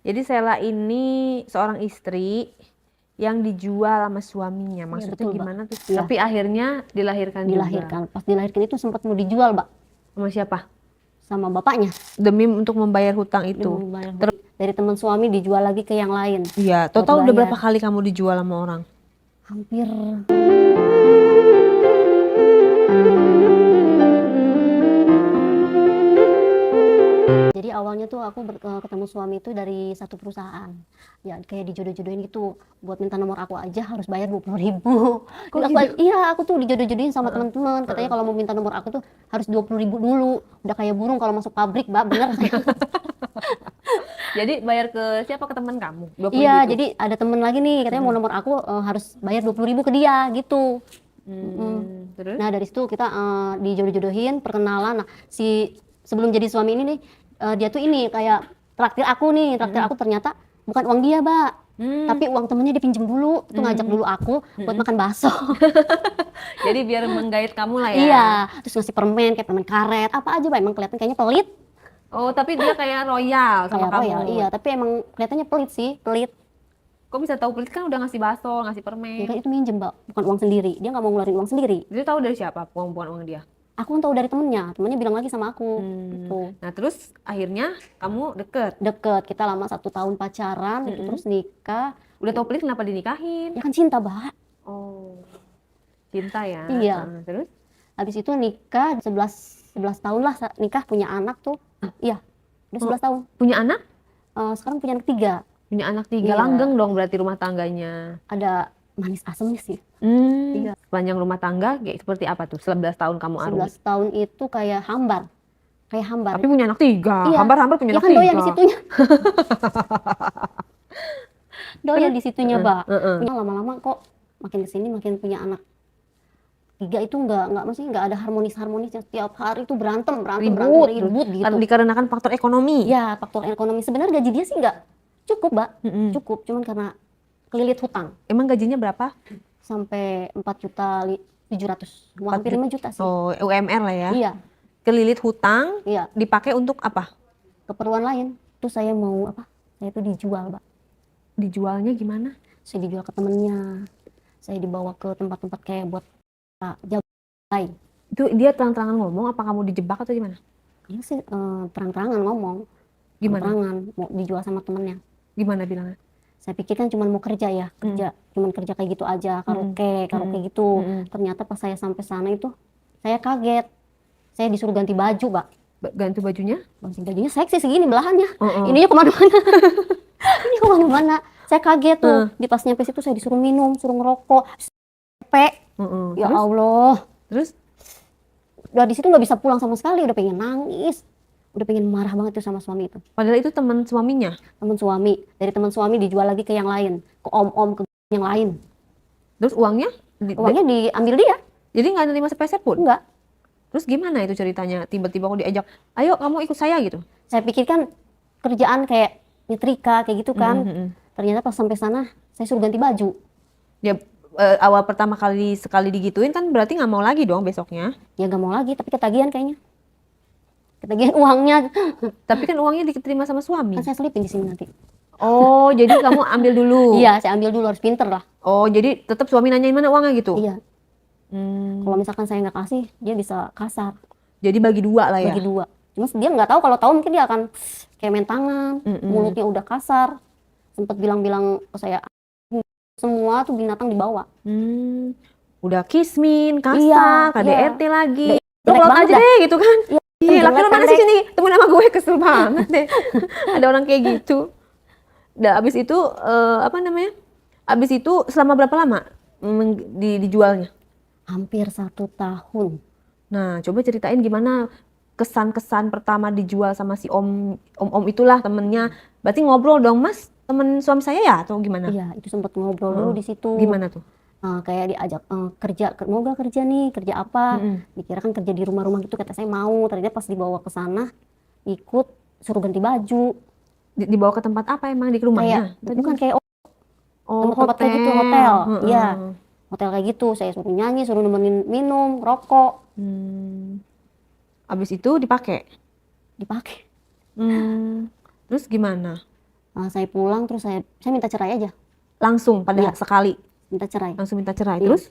Jadi Sela ini seorang istri yang dijual sama suaminya. Iya Maksudnya betul, Mbak. gimana tuh? Iya, Tapi akhirnya dilahirkan juga. dilahirkan. Pas dilahirkan itu sempat mau dijual, Mbak, Sama siapa? sama bapaknya. Demi untuk membayar hutang Demi itu. membayar hutang. Dari teman suami dijual lagi ke yang lain Iya, buat total udah berapa bayar. kali kamu dijual sama orang? Hampir. Jadi awalnya tuh aku ketemu suami itu dari satu perusahaan. Ya kayak dijodoh-jodohin gitu. Buat minta nomor aku aja harus bayar 20.000. Kok Jadi gitu? iya, aku tuh dijodoh-jodohin sama Heeh, teman-teman. Katanya heeh. kalau mau minta nomor aku tuh harus 20.000 dulu. Udah kayak burung kalau masuk pabrik, Mbak. Bener saya. Jadi bayar ke siapa? Ke teman kamu? 20.000 Iya, itu? jadi ada temen lagi nih katanya mau Mm-mm. nomor aku harus bayar 20.000 ke dia gitu. Mm-mm. Terus? Nah dari situ kita dijodoh-jodohin, perkenalan. Nah sebelum jadi suami ini nih, dia tuh ini kayak traktir aku nih, traktir Mm-mm. aku ternyata bukan uang dia, Mbak. Hmm, Tapi uang temennya dipinjem dulu, itu ngajak mm-mm. dulu aku buat Mm-mm. makan bakso. Jadi biar menggait kamu lah ya. Iya, terus ngasih permen kayak permen karet, apa aja, Mbak. Emang kelihatan kayaknya pelit, Oh, tapi dia kayak royal sama kayak kamu. royal. Iya, tapi emang kelihatannya pelit sih, pelit. Kok bisa tahu pelit kan udah ngasih bakso, ngasih Ya permen. kan itu minjem, Mbak, bukan uang sendiri. Dia nggak mau ngeluarin uang sendiri. Dia tahu dari siapa bukan uang dia. Aku kan tahu dari temennya, temennya bilang lagi sama aku Hmm. gitu. Nah, terus akhirnya kamu deket. Deket, kita lama 1 tahun pacaran gitu, Mm-mm. terus nikah. Udah tahu pelit kenapa dinikahin? Ya kan cinta, Mbak. Oh, cinta ya. Iya, Terus? habis itu nikah 11 tahun lah, nikah punya anak tuh. Iya, udah Oh, 11 tahun. punya anak? Sekarang punya anak 3. Punya anak 3. Iya, Langgeng dong berarti rumah tangganya. ada manis asemnya sih. Iya, Sepanjang rumah tangga kayak seperti apa tuh? 11 tahun kamu arungi. 11 tahun itu kayak hambar, kayak hambar. Tapi punya anak 3. Iya, Hambar-hambar punya ya anak kan doyan di 3. situnya, doyan Terus? di situnya, Heeh, Mbak. heeh. Punya lama-lama kok makin kesini makin punya anak 3 itu nggak maksudnya nggak ada harmonisnya, setiap hari itu berantem berantem berantem Ribut. ribut gitu. Dikarenakan faktor ekonomi. Ya faktor ekonomi, sebenarnya gaji dia sih nggak cukup, Mbak, Mm-mm. cukup cuman karena kelilit hutang Emang gajinya berapa? sampai 4.700.000, mau 4 hampir juta. 5 juta sih. Oh, UMR lah ya. Iya, Kelilit hutang iya, dipakai untuk apa? keperluan lain. Terus saya mau apa, saya itu dijual, Mbak. Dijualnya gimana? Saya dijual ke temennya, saya dibawa ke tempat-tempat kayak buat jagai. Itu dia terang-terangan ngomong apa kamu dijebak atau gimana? Dia sih terang-terangan ngomong, Gimana? terang-terangan mau dijual sama temennya. Gimana bilangnya? Saya pikir kan cuma mau kerja ya, cuman kerja kayak gitu aja, karaoke gitu. Ternyata pas saya sampai sana itu saya kaget. Saya disuruh ganti baju, Mbak. Ganti bajunya? Ganti bajunya seksi segini belahannya. Oh, Ininya kemana-mana. Ini kemana-mana. Saya kaget tuh. Di pas nyampe situ saya disuruh minum, suruh ngerokok. Sampai, ya Terus? Allah. Terus? Udah di situ nggak bisa pulang sama sekali. Udah pengen nangis. Udah pengen marah banget tuh sama suami itu. Padahal itu teman suaminya. Teman suami. Dari teman suami dijual lagi ke yang lain. Ke om-om, ke yang lain. Terus uangnya? Uangnya diambil dia. Jadi nggak nerima sepeser pun? Enggak. Terus gimana itu ceritanya? Tiba-tiba aku diajak, ayo kamu ikut saya gitu. Saya pikir kan kerjaan kayak nyetrika kayak gitu kan. Ternyata pas sampai sana saya suruh ganti baju. Ya awal pertama kali sekali digituin kan berarti nggak mau lagi dong besoknya. Ya gak mau lagi, tapi ketagihan kayaknya. Ketagihan uangnya. Tapi kan uangnya diterima sama suami. Kan saya selipin di sini nanti. Oh, jadi kamu ambil dulu. Iya, saya ambil dulu, harus pinter lah. Oh, jadi tetap suami nanyain mana uangnya gitu. Iya, Hmm, kalau misalkan saya nggak kasih, dia bisa kasar, jadi bagi 2 lah ya. bagi 2. Cuma dia nggak tahu, kalau tahu mungkin dia akan kayak main tangan, mulutnya udah kasar. Sempet bilang-bilang ke saya, semua tuh binatang dibawa. Udah kismin, Iya, kasar, iya. KDRT lagi. Lo Jelek keluar banget aja dah. deh gitu kan. Iya, Iya, laki lo jelek, mana sih pendek. sini? Temuin sama gue, kesel banget deh. Ada orang kayak gitu. Udah abis itu apa namanya? Abis itu selama berapa lama dijualnya? Hampir 1 tahun. Nah, coba ceritain gimana kesan-kesan pertama dijual sama si om itulah temennya. Berarti ngobrol dong, Mas, temen suami saya ya atau gimana? Iya, itu sempat ngobrol dulu di situ. Gimana tuh? Kayak diajak kerja, mau gak kerja nih, kerja apa? Dikira kan kerja di rumah-rumah gitu, kata saya mau. Ternyata pas dibawa ke sana, ikut suruh ganti baju. Dibawa ke tempat apa emang di rumahnya? Kayak bukan kayak tempat-tempat kayak gitu, hotel. hotel. Iya, hotel kayak gitu. Saya suruh nyanyi, suruh nemenin minum, rokok, Abis itu dipakai. dipakai. Terus gimana? Saya pulang terus saya minta cerai aja, Langsung pada Iya. sekali minta cerai. langsung minta cerai. Iya. Terus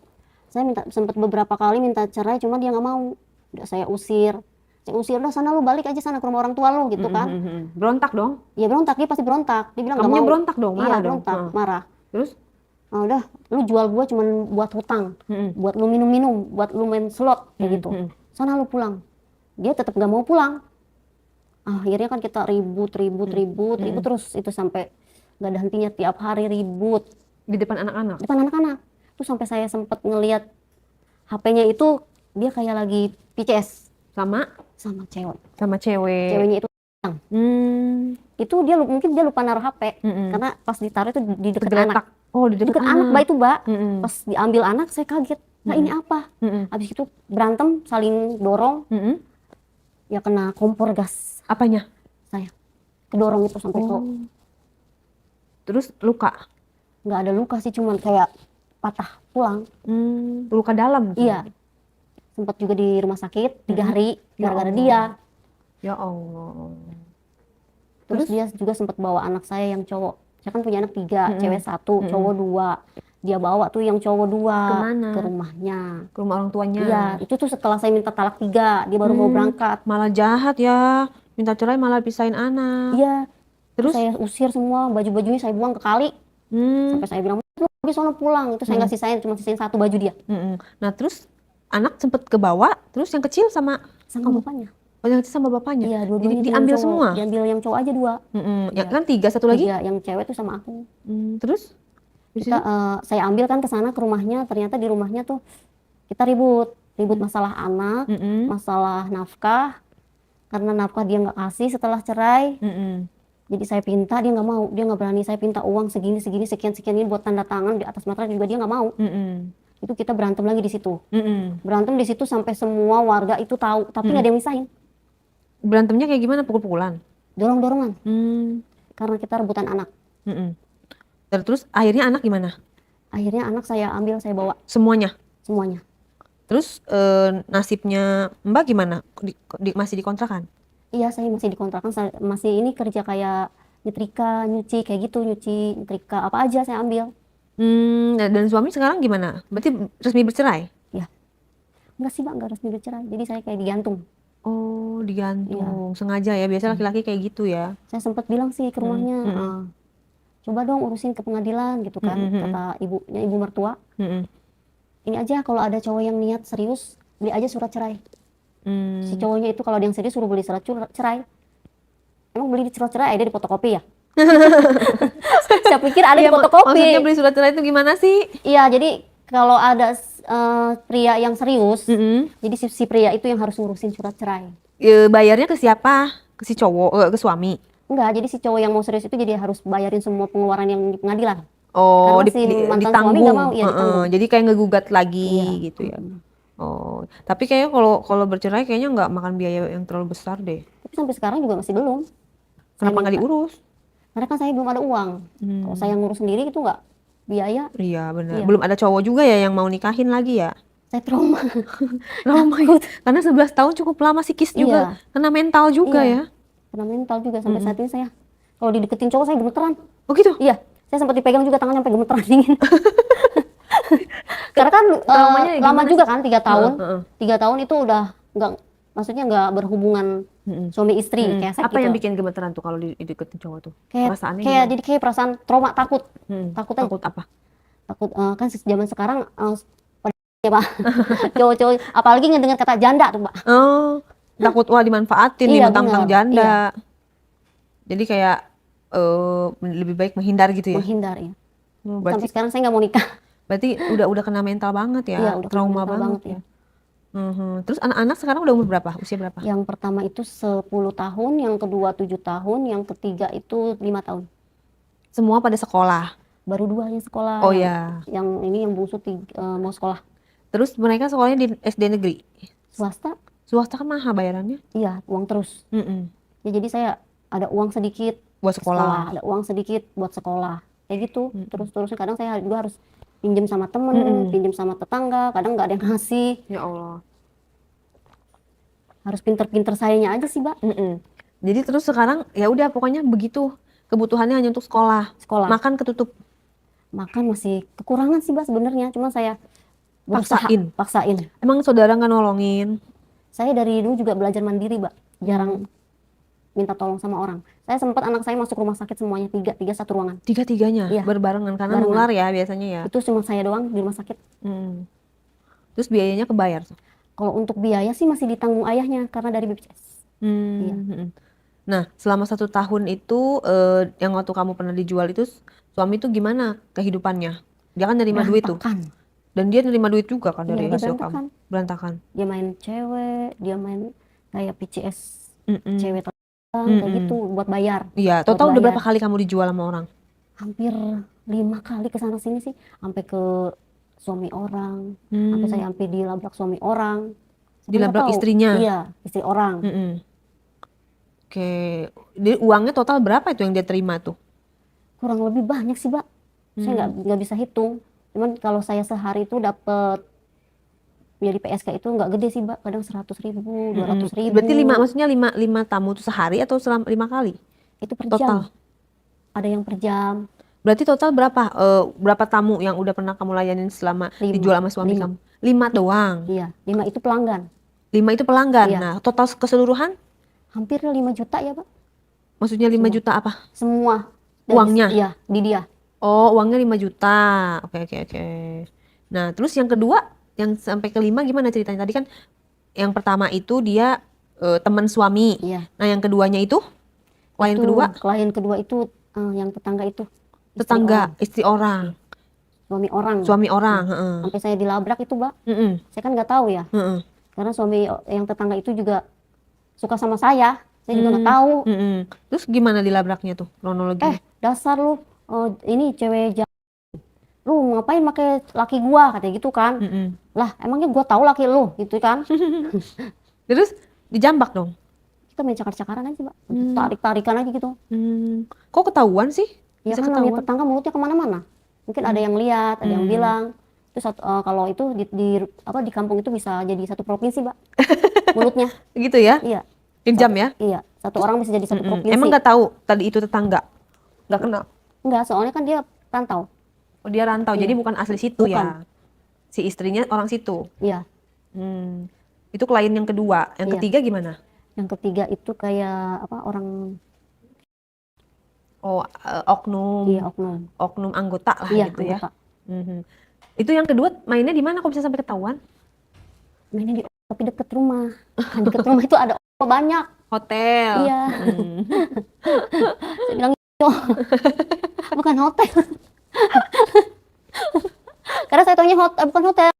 Saya sempat beberapa kali minta cerai, cuma dia nggak mau. Udah saya usir, udah sana lu balik aja sana ke rumah orang tua lu gitu kan. berontak dong. Ya berontak, dia pasti berontak. Dia bilang nggak Kamunya mau. berontak dong, marah Iya dong. berontak, marah. Terus Udah, lu jual gua cuman buat hutang, buat lu minum-minum, buat lu main slot kayak gitu. Sana lu pulang. Dia tetap nggak mau pulang. Akhirnya kan kita ribut terus itu sampai nggak ada hentinya, tiap hari ribut di depan anak-anak. depan anak-anak. Tuh sampai saya sempet ngelihat HP-nya itu dia kayak lagi PCS Sama sama cewek. cewek. Ceweknya itu Hmm, dia mungkin dia lupa naruh HP karena pas ditaruh itu di dekat anak. Tergeletak. Oh, di Di dekat dekat anak Mbak itu, Mbak. Mm-mm. Pas diambil anak saya kaget. Nah, ini apa? Habis itu berantem, saling dorong, ya kena kompor gas Apanya? saya. Kedorong itu sampai ke Terus luka. nggak ada luka sih, cuman kayak patah tulang. Luka dalam. Iya. Sempat juga di rumah sakit 3 hari Ya gara-gara Allah. dia. Ya Allah. Terus dia juga sempat bawa anak saya yang cowok. Saya kan punya anak 3, cewek 1, cowok 2. Dia bawa tuh yang cowok 2 Kemana? ke rumahnya. Ke rumah orang tuanya. Iya, itu tuh setelah saya minta talak 3, dia baru mau berangkat. Malah jahat ya. Minta cerai malah pisahin anak. Iya. Terus? Saya usir semua, baju-bajunya saya buang ke kali. Sampai saya bilang, lu pergi sono pulang. Itu saya nggak sisain, cuma sisain 1 baju dia. Nah terus anak sempet kebawa. Terus yang kecil sama Bapaknya. Oh, yang kecil sama bapaknya. Iya, dua-duanya Diambil cowok. semua. Diambil yang cowok aja 2. Ya kan 3, satu lagi. Iya, yang cewek tuh sama aku. Terus? Saya ambil kan ke sana ke rumahnya, ternyata di rumahnya tuh kita ribut masalah anak, masalah nafkah. Karena nafkah dia nggak kasih setelah cerai. Jadi saya pinta, dia nggak mau, dia nggak berani. Saya pinta uang segini sekian ini buat tanda tangan di atas materai juga dia nggak mau. Itu kita berantem lagi di situ. Berantem di situ sampai semua warga itu tahu, tapi nggak ada yang misahin. Berantemnya kayak gimana? Pukul-pukulan? Dorong-dorongan. Karena kita rebutan anak. Terus akhirnya anak gimana? Akhirnya anak saya ambil, saya bawa Semuanya? Terus Nasibnya Mbak gimana? Masih dikontrakan? iya, saya masih dikontrakan, saya masih ini kerja kayak nyetrika, nyuci kayak gitu, nyuci, nyetrika apa aja saya ambil. Dan suami sekarang gimana? Berarti resmi bercerai? Ya, enggak sih Mbak, enggak resmi bercerai. Jadi saya kayak digantung. Oh, digantung. Sengaja ya, biasa laki-laki kayak gitu ya. Saya sempat bilang sih ke rumahnya, coba dong urusin ke pengadilan gitu kan, kata ibu mertua. Ini aja kalau ada cowok yang niat serius, beli aja surat cerai. Si cowoknya itu kalau ada yang serius suruh beli surat cerai. Emang beli surat cerai ada di fotokopi ya? Saya pikir ada di fotokopi. Maksudnya beli surat cerai itu gimana sih? Iya, jadi kalau ada pria yang serius, jadi si pria itu yang harus ngurusin surat cerai. Bayarnya ke siapa? Ke si cowok, ke suami? Enggak, jadi si cowok yang mau serius itu jadi harus bayarin semua pengeluaran yang di pengadilan. Oh, karena si mantan suami ditanggung. nggak mau, iya ditanggung. Jadi kayak ngegugat lagi gitu ya. Mm. Oh, tapi kayaknya kalau bercerai kayaknya nggak makan biaya yang terlalu besar deh. Tapi sampai sekarang juga masih belum. Kenapa nggak diurus? Karena kan saya belum ada uang. Kalau saya ngurus sendiri itu nggak biaya. Iya benar. Iya. Belum ada cowok juga ya yang mau nikahin lagi ya? Saya trauma. Lama ya. Karena 11 tahun cukup lama psikis juga. Iya. Kena mental juga ya. Kena mental juga sampai saat ini saya. Kalau dideketin cowok saya gemeteran. Oh gitu? Iya. Saya sempat dipegang juga tangannya sampai gemeteran dingin. Karena kan Traumanya lama gimana juga kan 3 tahun. 3 tahun itu udah nggak berhubungan suami istri kayak saya Apa gitu. yang bikin gemeteran tuh kalau dideketin cowok tuh? Kayak gimana? jadi kayak perasaan trauma, takut. Takut aja. Takut apa? Takut kan zaman sekarang ya Pak. Cowok-cowok apalagi ngedengar kata janda tuh Pak. Oh, takut wah dimanfaatin, Iya, mentang-mentang benar. janda. Iya. Jadi kayak lebih baik menghindar gitu ya. Menghindar ya. Berarti Sampai sekarang saya nggak mau nikah. berarti udah kena mental banget ya. Iya, udah kena Trauma mental banget ya. ya. Terus anak-anak sekarang udah umur berapa? Usia berapa? Yang pertama itu 10 tahun, yang kedua 7 tahun, yang ketiga itu 5 tahun. Semua pada sekolah. Baru 2 yang sekolah. Oh Yang ini yang bungsu mau sekolah. Terus mereka sekolahnya di SD negeri. Swasta? Swasta kan mahal bayarannya. Iya, uang terus. Ya, jadi saya ada uang sedikit Buat sekolah. ada uang sedikit buat sekolah. Kayak gitu. Terus-terusan kadang saya juga harus pinjam sama temen, pinjam sama tetangga, kadang nggak ada yang ngasih. Ya Allah. Harus pinter-pinter sayanya aja sih, Mbak. Jadi terus sekarang ya udah pokoknya begitu. kebutuhannya hanya untuk sekolah. sekolah. Makan ketutup. Makan masih kekurangan sih Mbak sebenarnya, cuma saya berusaha paksain. Emang saudara nggak nolongin? Saya dari dulu juga belajar mandiri Mbak, jarang minta tolong sama orang. Saya sempat anak saya masuk rumah sakit semuanya, tiga satu ruangan. Tiga-tiganya Iya. berbarengan karena Barengan. nular ya biasanya ya. Itu cuma saya doang di rumah sakit. Terus biayanya kebayar? Kalau untuk biaya sih masih ditanggung ayahnya karena dari BPJS. Iya. Nah, selama 1 tahun itu yang waktu kamu pernah dijual itu suami itu gimana kehidupannya? Dia kan nerima duit tuh. Berantakan. Dan dia nerima duit juga kan dari Iya, dia hasil berantakan. kamu. Berantakan. Dia main cewek, dia main kayak PCS cewek kayak gitu buat bayar. Iya, total udah berapa kali kamu dijual sama orang? Hampir 5 kali ke sana sini sih, sampai ke suami orang, sampai saya sampai dilabrak suami orang. Dilabrak istrinya? Iya, istri orang. Oke, jadi uangnya total berapa itu yang dia terima tuh? Kurang lebih banyak sih, Mbak. Saya nggak bisa hitung. Cuman kalau saya sehari itu dapat jadi PSK itu nggak gede sih, Mbak. Kadang 100.000, 200.000. Berarti maksudnya lima tamu itu sehari atau selama 5 kali? Itu per Total. jam. Ada yang per jam. Berarti total berapa tamu yang udah pernah kamu layanin selama dijual sama suami kamu? 5 doang. Iya, 5 itu pelanggan. 5 itu pelanggan. Iya. Nah, total keseluruhan? Hampir 5 juta ya, Pak. Maksudnya 5 juta apa? Semua. Uangnya? Iya, di dia. Oh, uangnya 5 juta. Oke. Nah, terus yang kedua, yang sampai ke-5 gimana ceritanya? Tadi kan yang pertama itu dia teman suami. Iya. Nah, yang keduanya itu? Klien kedua? Klien kedua itu yang tetangga itu. Tetangga, istri orang. Suami orang. heeh. Sampai saya dilabrak itu, Mbak. Saya kan nggak tahu ya. Karena suami yang tetangga itu juga suka sama saya juga nggak tahu. Terus gimana dilabraknya tuh kronologi? Dasar lu, ini cewek lu ngapain pakai laki gua, katanya gitu kan. Lah emangnya gua tahu laki lu gitu kan. Terus dijambak dong? Kita main cakar-cakaran aja, Mbak. Tarik-tarikan aja gitu. Kok ketahuan sih? Ya Bisa kan namanya ketahuan? tetangga mulutnya kemana-mana. Mungkin ada yang lihat, ada yang bilang. Terus kalau itu di kampung itu bisa jadi satu provinsi, Mbak. Mulutnya. Gitu ya? Iya. Kejam ya? Iya, satu orang bisa jadi satu provinsi. Emang nggak tahu tadi itu tetangga? Nggak kenal? Enggak, soalnya kan dia rantau. Oh, dia rantau, jadi bukan asli situ Bukan. ya? Si istrinya orang situ? Iya. Itu klien yang kedua. Yang ketiga gimana? Yang ketiga itu kayak orang. Oh, oknum. Iya, oknum. Oknum anggota lah Iya, gitu anggota. ya? Itu yang kedua mainnya di mana kok bisa sampai ketahuan? Mainnya di tapi deket rumah. Kan deket rumah itu ada banyak. Hotel. Iya. Saya bilang itu bukan hotel. Karena saya taunya bukan hotel.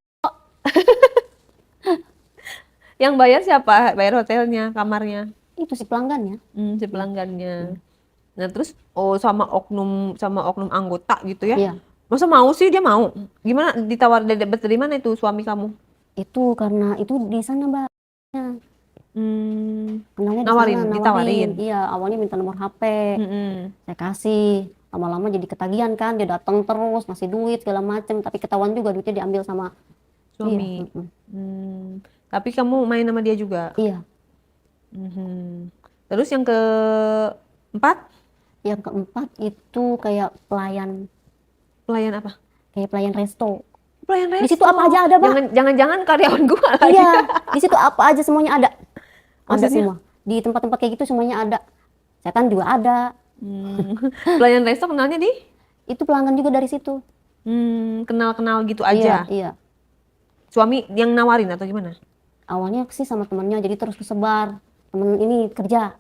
Yang bayar siapa? Bayar hotelnya, kamarnya? Itu si pelanggannya. Si pelanggannya. Nah terus sama oknum anggota gitu ya? Iya. Masa mau sih dia mau? Gimana ditawar dari mana itu suami kamu? Itu karena itu di sana, Mbak. Kenalnya Nawarin, di sana, ditawarin. Iya, awalnya minta nomor HP. Saya kasih. Lama-lama jadi ketagihan kan, dia datang terus, ngasih duit segala macem, tapi ketahuan juga duitnya diambil sama suami. Iya. Tapi kamu main sama dia juga? Iya. Terus yang keempat? Yang keempat itu kayak pelayan. Pelayan apa? Kayak pelayan resto. Pelayan resto? Di situ apa aja ada, Pak. Jangan-jangan karyawan gua lagi. Iya, di situ apa aja semuanya ada. Ada Maksudnya? semua. Di tempat-tempat kayak gitu semuanya ada. Setan juga ada. Pelayan resto kenalnya di? Itu pelanggan juga dari situ. Kenal-kenal gitu aja? Iya. Suami yang nawarin atau gimana? Awalnya sih sama temennya, jadi terus kesebar. Temen ini kerja.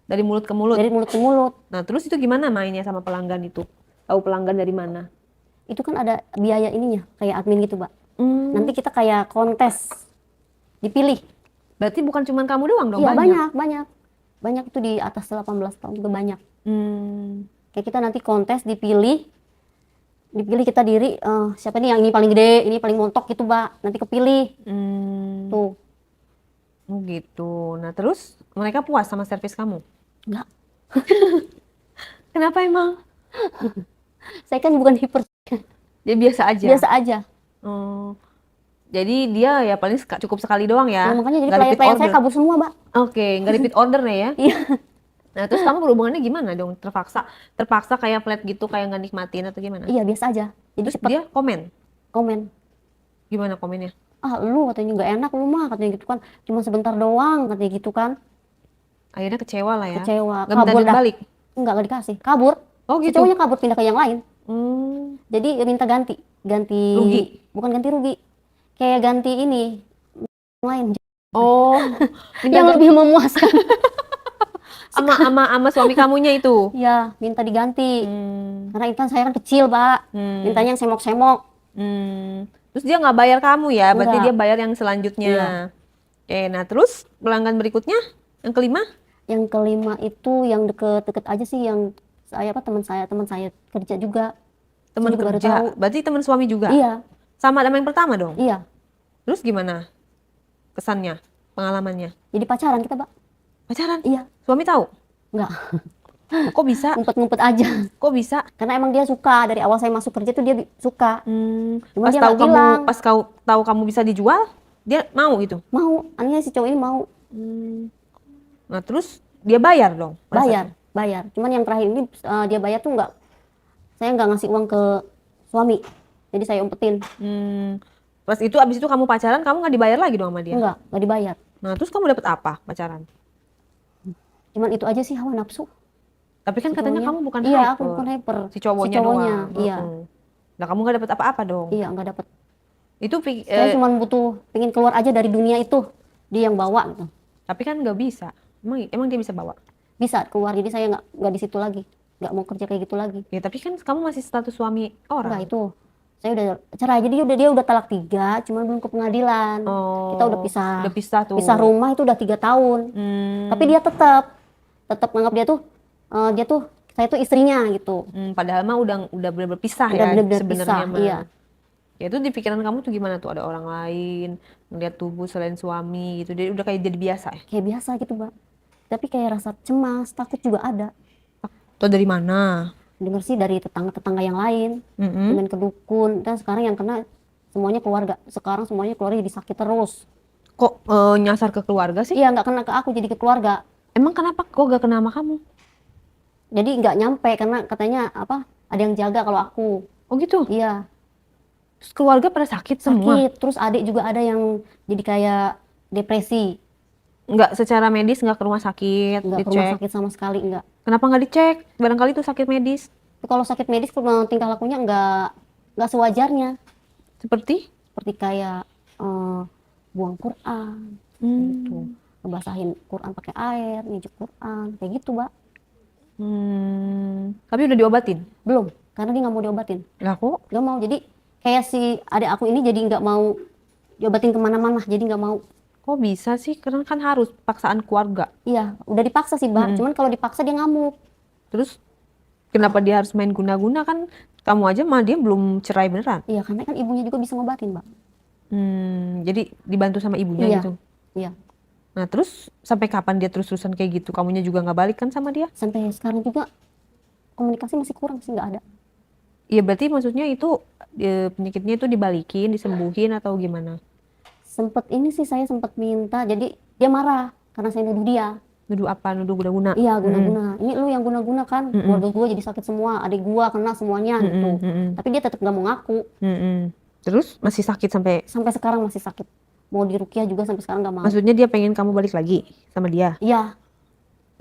Dari mulut ke mulut? Dari mulut ke mulut. Nah terus itu gimana mainnya sama pelanggan itu? Tahu pelanggan dari mana? Itu kan ada biaya ininya, kayak admin gitu, Mbak. Nanti kita kayak kontes. Dipilih. Berarti bukan cuma kamu doang dong? Iya, banyak. Banyak itu di atas 18 tahun juga banyak. Kayak kita nanti kontes dipilih kita diri, siapa nih yang ini paling gede, ini paling montok gitu, Mbak. Nanti kepilih. Tuh. Oh gitu. Nah terus mereka puas sama servis kamu? Enggak. Kenapa emang? Saya kan bukan hiper. Dia biasa aja? Biasa aja. Jadi dia ya paling cukup sekali doang ya? Nah, makanya jadi Nggak repeat pelayan saya order. kabur semua, Mbak. Oke, nggak repeat order nih ya? Iya. Nah, terus kamu berhubungannya gimana dong? Terpaksa kayak flat gitu, kayak nggak nikmatin atau gimana? Iya biasa aja. Jadi Terus cepet dia komen, komen. gimana komennya? Ah lu katanya nggak enak lu mah katanya gitu kan. Cuma sebentar doang katanya gitu kan. Akhirnya kecewa lah ya. Kecewa. Nggak minta Kabur duit dah. balik? Enggak dikasih. Kabur. Oh Si gitu? cowoknya kabur pindah ke yang lain. Hmm, Jadi minta ganti. Ganti. rugi? Bukan ganti rugi. Kayak ganti ini. Yang lain. Oh, minta Yang lebih memuaskan. sama suami kamunya itu? Ya minta diganti. Hmm, Karena Intan saya kan kecil pak. hmm, Mintanya yang semok-semok. hmm. Terus dia nggak bayar kamu ya? Berarti Enggak. dia bayar yang selanjutnya. Iya. Oke, nah terus pelanggan berikutnya, yang kelima? Yang kelima itu yang deket-deket aja sih, yang saya apa teman saya kerja juga. Teman Saya juga baru kerja. tahu. Berarti teman suami juga? Iya, Sama sama yang pertama dong? iya. Terus gimana kesannya, pengalamannya? Jadi pacaran kita, Pak. Pacaran? Iya, Suami tahu? enggak. Kok bisa? Ngumpet-ngumpet aja. Kok bisa? Karena emang dia suka dari awal saya masuk kerja tuh dia suka. Cuma Pas dia tahu nggak bilang. pas kau tahu kamu bisa dijual, dia mau gitu. Mau, anehnya si cowok ini mau Nah, terus dia bayar dong? pada saat itu? bayar. Cuman yang terakhir ini dia bayar tuh enggak, saya nggak ngasih uang ke suami. Jadi saya umpetin. Pas itu abis itu kamu pacaran, kamu nggak dibayar lagi dong sama dia? Enggak dibayar. Nah, terus kamu dapat apa pacaran? Cuman itu aja sih, hawa nafsu. Tapi kan Si katanya cowoknya. kamu bukan Iya, hyper. aku bukan hyper. Si cowoknya, doang. Iya. Nah, kamu nggak dapat apa-apa dong? Iya, nggak dapet. Itu Saya cuma butuh pengen keluar aja dari dunia itu. Dia yang bawa gitu. tapi kan nggak bisa. Emang dia bisa bawa? Bisa keluar, jadi saya nggak di situ lagi. Nggak mau kerja kayak gitu lagi. Ya, tapi kan kamu masih status suami orang. Enggak itu. Saya udah cerai. Jadi dia udah talak 3, cuman belum ke pengadilan. Oh, Kita udah pisah. Udah pisah tuh. Pisah rumah itu udah 3 tahun. Tapi dia tetap nganggap dia tuh saya tuh istrinya gitu. Padahal mah udah bener berpisah Udah ya bener-bener sebenarnya pisah, mah. iya. Ya itu di pikiran kamu tuh gimana tuh, ada orang lain ngeliat tubuh selain suami gitu, dia udah kayak jadi biasa ya? Kayak biasa gitu, Mbak. Tapi kayak rasa cemas, takut juga ada. Atau dari mana? Dengar sih dari tetangga-tetangga yang lain, Mm-mm. main ke dukun. Dan sekarang yang kena semuanya keluarga. Sekarang semuanya keluarga jadi sakit terus. Kok nyasar ke keluarga sih? Iya, nggak kena ke aku, jadi ke keluarga. Emang kenapa kok gak kena sama kamu? Jadi nggak nyampe karena katanya apa? Ada yang jaga kalau aku. Oh gitu? Iya, Terus keluarga pada sakit semua? sakit. Terus adik juga ada yang jadi kayak depresi. Nggak secara medis, nggak ke rumah sakit, Nggak ke rumah dicek? sakit sama sekali, nggak. Kenapa nggak dicek? Barangkali itu sakit medis. Tapi kalau sakit medis tingkah lakunya nggak sewajarnya. Seperti? Seperti kayak buang Quran, gitu. Ngebasahin Quran pakai air, nginjek Quran, kayak gitu, Mbak. Tapi udah diobatin? Belum, karena dia nggak mau diobatin. Lah kok? Nggak mau, jadi kayak si adik aku ini jadi nggak mau diobatin kemana-mana, jadi nggak mau. Kok bisa sih? Karena kan harus paksaan keluarga. Iya, udah dipaksa sih, Mbak. Cuman kalau dipaksa dia ngamuk. Terus kenapa dia harus main guna-guna, kan kamu aja mah dia belum cerai beneran? Iya, karena kan ibunya juga bisa ngobatin, Mbak. Jadi dibantu sama ibunya Iya, gitu. iya. Nah terus sampai kapan dia terus-terusan kayak gitu? Kamunya juga nggak balik kan sama dia? Sampai sekarang juga komunikasi masih kurang sih, nggak ada. Iya berarti maksudnya itu penyakitnya itu dibalikin, disembuhin atau gimana? Saya sempet minta, jadi dia marah karena saya nuduh dia. Nuduh apa? Nuduh guna-guna? Iya, guna-guna. Ini lu yang guna-guna kan, keluarga gua jadi sakit semua, adik gua kena semuanya gitu. Tapi dia tetap nggak mau ngaku. Terus masih sakit sampai? Sampai sekarang masih sakit. Mau diruqyah juga sampai sekarang nggak mau. Maksudnya dia pengen kamu balik lagi sama dia? Iya,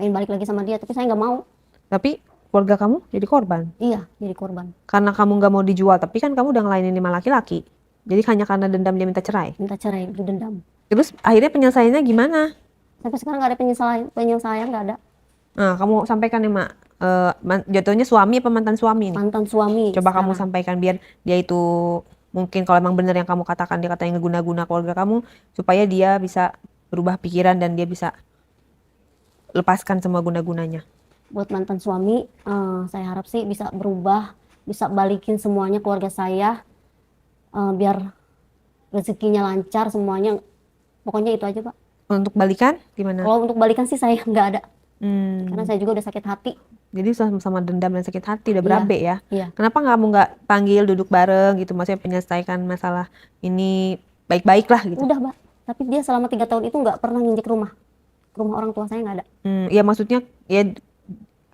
pengen balik lagi sama dia, tapi saya nggak mau. Tapi keluarga kamu jadi korban? Iya, jadi korban. Karena kamu nggak mau dijual, tapi kan kamu udah ngelainin 5 laki-laki. Jadi hanya karena dendam dia minta cerai. Minta cerai, itu dendam. Terus akhirnya penyelesaiannya gimana? Sampai sekarang nggak ada penyelesaian nggak ada. Nah, kamu sampaikan nih, Mak. Jatuhnya suami apa mantan suami nih? Mantan suami. Coba kamu sekarang. sampaikan biar dia itu, mungkin kalau emang bener yang kamu katakan, dia katanya ngeguna-guna keluarga kamu, supaya dia bisa berubah pikiran dan dia bisa lepaskan semua guna-gunanya. Buat mantan suami, saya harap sih bisa berubah, bisa balikin semuanya keluarga saya, biar rezekinya lancar semuanya. Pokoknya itu aja, Pak. Untuk balikan gimana? Kalau untuk balikan sih saya nggak ada, Hmm, karena saya juga udah sakit hati. jadi sama-sama dendam dan sakit hati udah Iya, berabe ya. iya. Kenapa kamu nggak panggil duduk bareng gitu, maksudnya menyelesaikan masalah ini baik-baik lah gitu? Udah, Pak. Tapi dia selama 3 tahun itu nggak pernah nginjek rumah orang tua saya, nggak ada. Ya maksudnya ya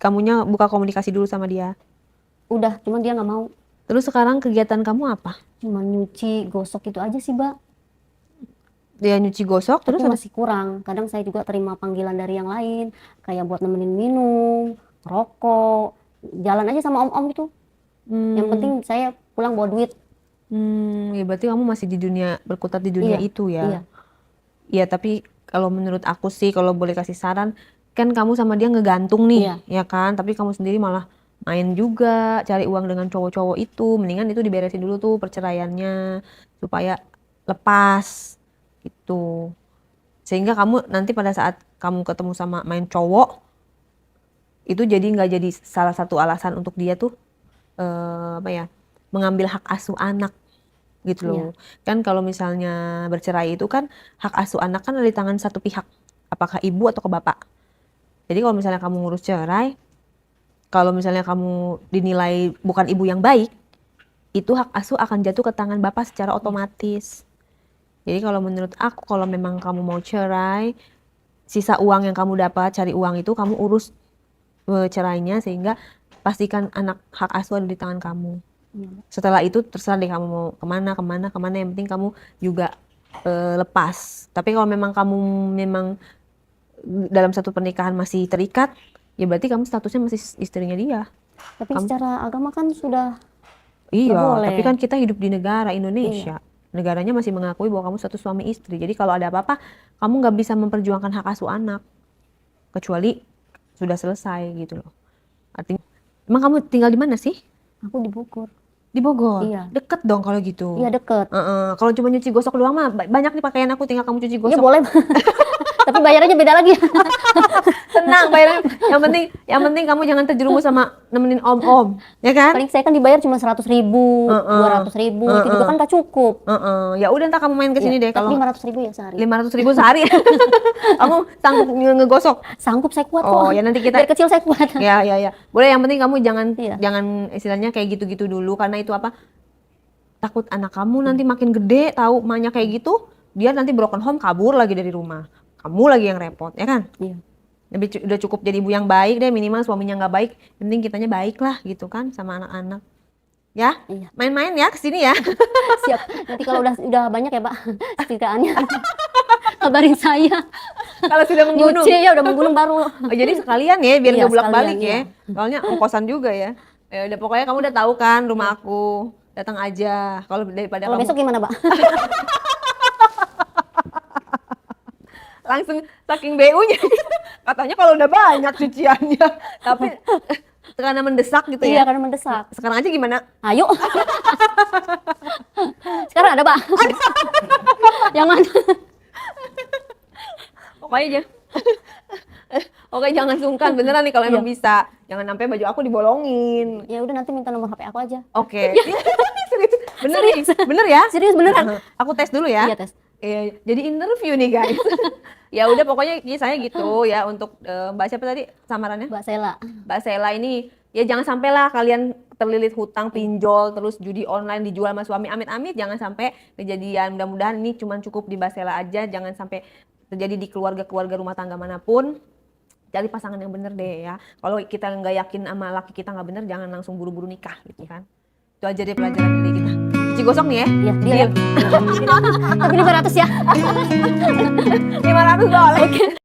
kamunya buka komunikasi dulu sama dia? Udah, cuman dia nggak mau. Terus sekarang kegiatan kamu apa? Cuma nyuci, gosok itu aja sih, Mbak. Dia nyuci gosok terus Tapi masih kurang. Kadang saya juga terima panggilan dari yang lain, kayak buat nemenin minum, rokok, jalan aja sama om-om itu. Yang penting saya pulang bawa duit. Ya berarti kamu masih di dunia, berkutat di dunia Iya, itu iya. ya. Iya, tapi kalau menurut aku sih, kalau boleh kasih saran, kan kamu sama dia ngegantung nih, Iya. ya kan? Tapi kamu sendiri malah main juga, cari uang dengan cowok-cowok itu. Mendingan itu diberesin dulu tuh perceraiannya, supaya lepas gitu. Sehingga kamu nanti pada saat kamu ketemu sama main cowok, itu jadi nggak jadi salah satu alasan untuk dia tuh apa ya, mengambil hak asuh anak gitu loh. Kan kalau misalnya bercerai itu kan hak asuh anak kan ada di tangan satu pihak, apakah ibu atau ke bapak. Jadi kalau misalnya kamu ngurus cerai, kalau misalnya kamu dinilai bukan ibu yang baik, itu hak asuh akan jatuh ke tangan bapak secara otomatis. Jadi kalau menurut aku, kalau memang kamu mau cerai, sisa uang yang kamu dapat cari uang itu kamu urus cerainya, sehingga pastikan anak hak asuh ada di tangan kamu. Setelah itu terserah deh kamu mau kemana, yang penting kamu juga lepas. Tapi kalau memang kamu memang dalam satu pernikahan masih terikat, ya berarti kamu statusnya masih istrinya dia. Tapi secara agama kan sudah Iya, boleh. tapi kan kita hidup di negara Indonesia. Negaranya masih mengakui bahwa kamu status suami istri. Jadi kalau ada apa-apa, kamu nggak bisa memperjuangkan hak asuh anak. Kecuali sudah selesai gitu loh. Artinya, emang kamu tinggal di mana sih? Aku di Bogor. Di Bogor? Iya. Deket dong kalau gitu. Iya, deket. Kalau cuma nyuci gosok doang mah banyak nih pakaian aku, tinggal kamu cuci gosok. Iya boleh. Tapi bayarnya beda lagi. Tenang, bayarnya. Yang penting kamu jangan terjerumus sama nemenin om-om, ya kan? Paling saya kan dibayar cuma 100.000, 200.000, itu juga kan gak cukup. Ya udah, ntar kamu main ke sini deh. Tapi Kalau 500.000 ya sehari. 500.000 sehari, kamu sanggup ngegosok? Sanggup, saya kuat kok. Oh ya, nanti kita. Biar kecil saya kuat. Ya. Boleh, yang penting kamu Iya. jangan istilahnya kayak gitu-gitu dulu, karena itu apa? Takut anak kamu nanti makin gede tahu emaknya kayak gitu, dia nanti broken home, kabur lagi dari rumah. Kamu lagi yang repot, ya kan? Iya. Udah cukup jadi ibu yang baik deh, minimal suaminya nggak baik, yang penting kitanya baik lah gitu kan sama anak-anak. Ya, Iya. main-main ya kesini ya. Siap. Nanti kalau udah banyak ya, Pak, setidaknya kabarin saya. Kalau sudah menggunung. Nyuci ya udah menggunung baru. Oh, jadi sekalian ya, biar Iya, nggak bolak-balik sekalian, ya. Soalnya ongkosan juga ya. Ya udah, pokoknya kamu udah tahu kan rumah aku. Datang aja. Kalau daripada Kalau kamu besok gimana, Pak? langsung saking BU-nya. Katanya kalau udah banyak cuciannya. Tapi karena mendesak gitu Iya, ya. karena mendesak. Sekarang aja gimana? Ayo. Sekarang ada, Pak. Yang mana? Pokoknya aja. Oke, jangan sungkan beneran nih kalau emang bisa. Jangan sampai baju aku dibolongin. Ya udah, nanti minta nomor HP aku aja. Oke. Serius. Bener ya? Serius beneran. Aku tes dulu ya. Iya, tes. Jadi interview nih guys. Ya udah, pokoknya saya gitu ya, untuk Mbak siapa tadi samarannya? Mbak Sela. Mbak Sela ini, ya jangan sampai lah kalian terlilit hutang, pinjol, terus judi online dijual sama suami. Amit-amit jangan sampai kejadian. Mudah-mudahan ini cuma cukup di Mbak Sela aja, jangan sampai terjadi di keluarga-keluarga rumah tangga manapun. Cari pasangan yang bener deh ya. Kalau kita nggak yakin sama laki kita nggak bener, jangan langsung buru-buru nikah gitu kan. Itu aja deh pelajaran dari kita. Cuci gosok nih ya. Iya, dia. Tapi 500 ya. $500.